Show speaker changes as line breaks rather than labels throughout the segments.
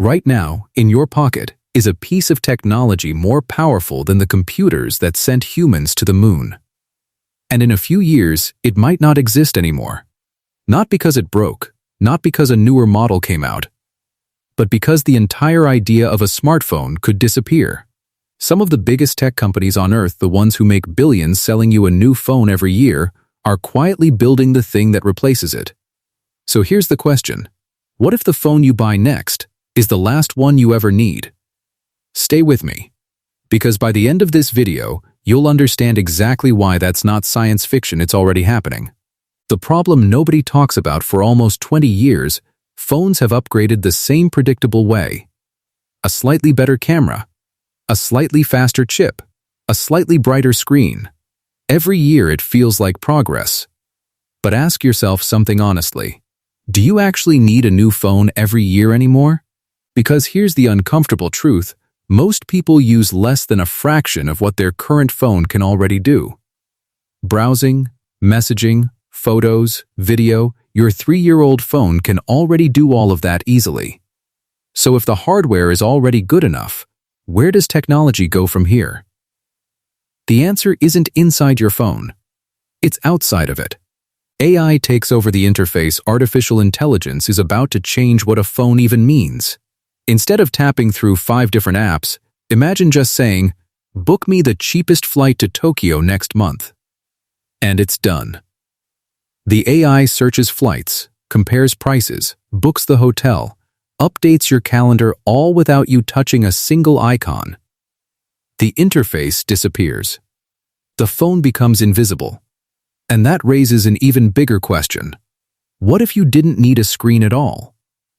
Right now, in your pocket, is a piece of technology more powerful than the computers that sent humans to the moon. And in a few years, it might not exist anymore. Not because it broke, not because a newer model came out, but because the entire idea of a smartphone could disappear. Some of the biggest tech companies on Earth, the ones who make billions selling you a new phone every year, are quietly building the thing that replaces it. So here's the question. What if the phone you buy next is the last one you ever need? Stay with me, because by the end of this video, you'll understand exactly why that's not science fiction, it's already happening. The problem nobody talks about: for almost 20 years, phones have upgraded the same predictable way. A slightly better camera, a slightly faster chip, a slightly brighter screen. Every year it feels like progress. But ask yourself something honestly. Do you actually need a new phone every year anymore? Because here's the uncomfortable truth. Most people use less than a fraction of what their current phone can already do. Browsing, messaging, photos, video, your 3-year-old phone can already do all of that easily. So if the hardware is already good enough, where does technology go from here? The answer isn't inside your phone. It's outside of it. AI takes over the interface. Artificial intelligence is about to change what a phone even means. Instead of tapping through 5 different apps, imagine just saying, "Book me the cheapest flight to Tokyo next month." And it's done. The AI searches flights, compares prices, books the hotel, updates your calendar, all without you touching a single icon. The interface disappears. The phone becomes invisible. And that raises an even bigger question. What if you didn't need a screen at all?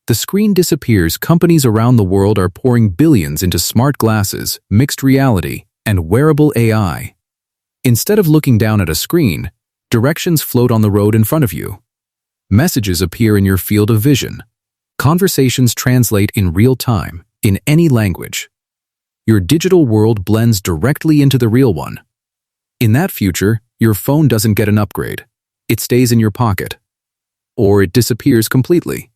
The screen disappears. Companies around the world are pouring billions into smart glasses, mixed reality, and wearable AI. Instead of looking down at a screen, directions float on the road in front of you. Messages appear in your field of vision. Conversations translate in real time, in any language. Your digital world blends directly into the real one. In that future, your phone doesn't get an upgrade. It stays in your pocket. Or it disappears completely.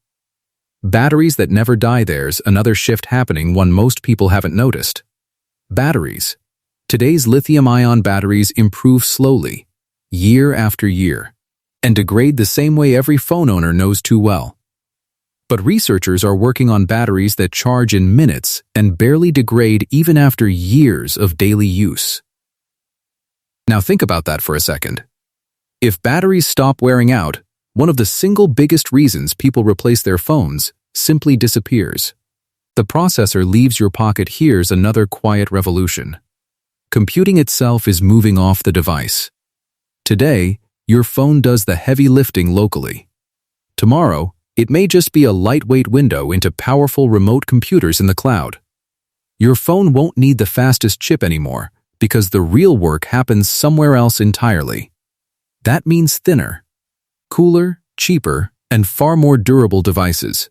Batteries that never die. There's another shift happening, one most people haven't noticed. Batteries. Today's lithium-ion batteries improve slowly, year after year, and degrade the same way every phone owner knows too well. But researchers are working on batteries that charge in minutes and barely degrade even after years of daily use. Now think about that for a second. If batteries stop wearing out, one of the single biggest reasons people replace their phones simply disappears. The processor leaves your pocket. Here's another quiet revolution. Computing itself is moving off the device. Today, your phone does the heavy lifting locally. Tomorrow, it may just be a lightweight window into powerful remote computers in the cloud. Your phone won't need the fastest chip anymore because the real work happens somewhere else entirely. That means thinner, cooler, cheaper, and far more durable devices.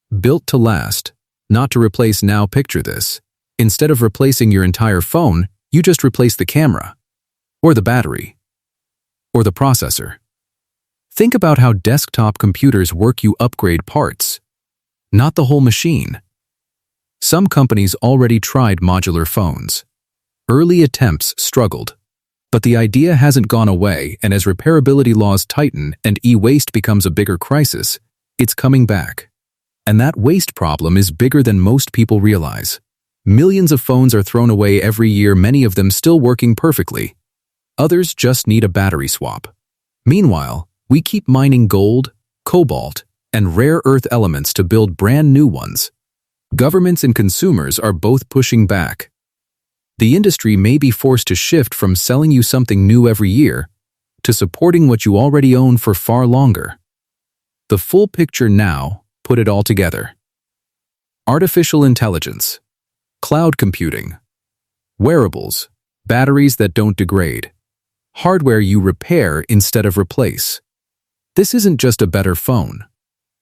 Built to last, not to replace. Now picture this. Instead of replacing your entire phone, you just replace the camera, or the battery, or the processor. Think about how desktop computers work. You upgrade parts, not the whole machine. Some companies already tried modular phones. Early attempts struggled. But the idea hasn't gone away, and as repairability laws tighten and e-waste becomes a bigger crisis, it's coming back. And that waste problem is bigger than most people realize. Millions of phones are thrown away every year, many of them still working perfectly. Others just need a battery swap. Meanwhile, we keep mining gold, cobalt, and rare earth elements to build brand new ones. Governments and consumers are both pushing back. The industry may be forced to shift from selling you something new every year to supporting what you already own for far longer. The full picture now, put it all together. Artificial intelligence, cloud computing, wearables, batteries that don't degrade, hardware you repair instead of replace. This isn't just a better phone.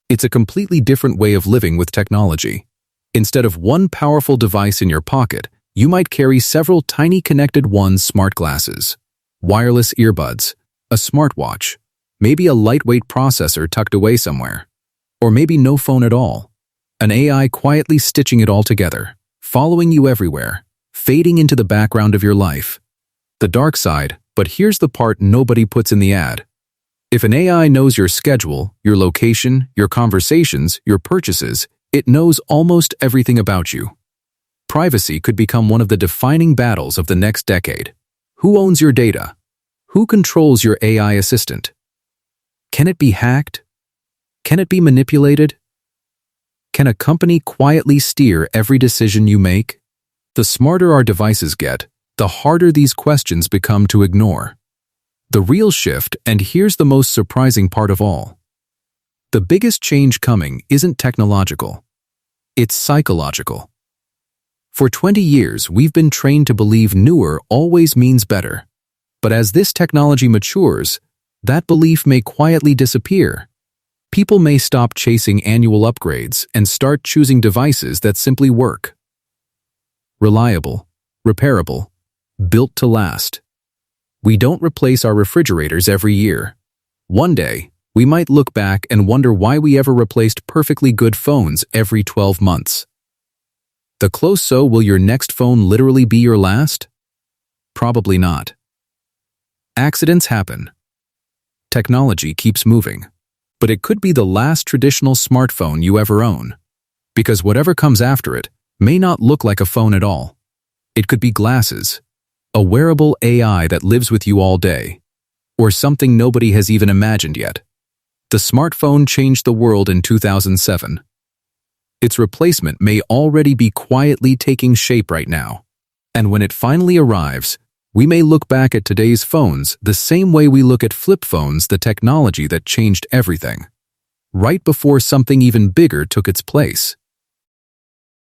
It's a completely different way of living with technology. Instead of one powerful device in your pocket, you might carry several tiny connected ones: smart glasses, wireless earbuds, a smartwatch, maybe a lightweight processor tucked away somewhere, or maybe no phone at all. An AI quietly stitching it all together, following you everywhere, fading into the background of your life. The dark side, but here's the part nobody puts in the ad. If an AI knows your schedule, your location, your conversations, your purchases, it knows almost everything about you. Privacy could become one of the defining battles of the next decade. Who owns your data? Who controls your AI assistant? Can it be hacked? Can it be manipulated? Can a company quietly steer every decision you make? The smarter our devices get, the harder these questions become to ignore. The real shift, and here's the most surprising part of all. The biggest change coming isn't technological. It's psychological. For 20 years, we've been trained to believe newer always means better. But as this technology matures, that belief may quietly disappear. People may stop chasing annual upgrades and start choosing devices that simply work. Reliable, repairable, built to last. We don't replace our refrigerators every year. One day, we might look back and wonder why we ever replaced perfectly good phones every 12 months. The close so, will your next phone literally be your last? Probably not. Accidents happen. Technology keeps moving. But it could be the last traditional smartphone you ever own. Because whatever comes after it may not look like a phone at all. It could be glasses, a wearable AI that lives with you all day, or something nobody has even imagined yet. The smartphone changed the world in 2007. Its replacement may already be quietly taking shape right now. And when it finally arrives, we may look back at today's phones the same way we look at flip phones, the technology that changed everything, right before something even bigger took its place.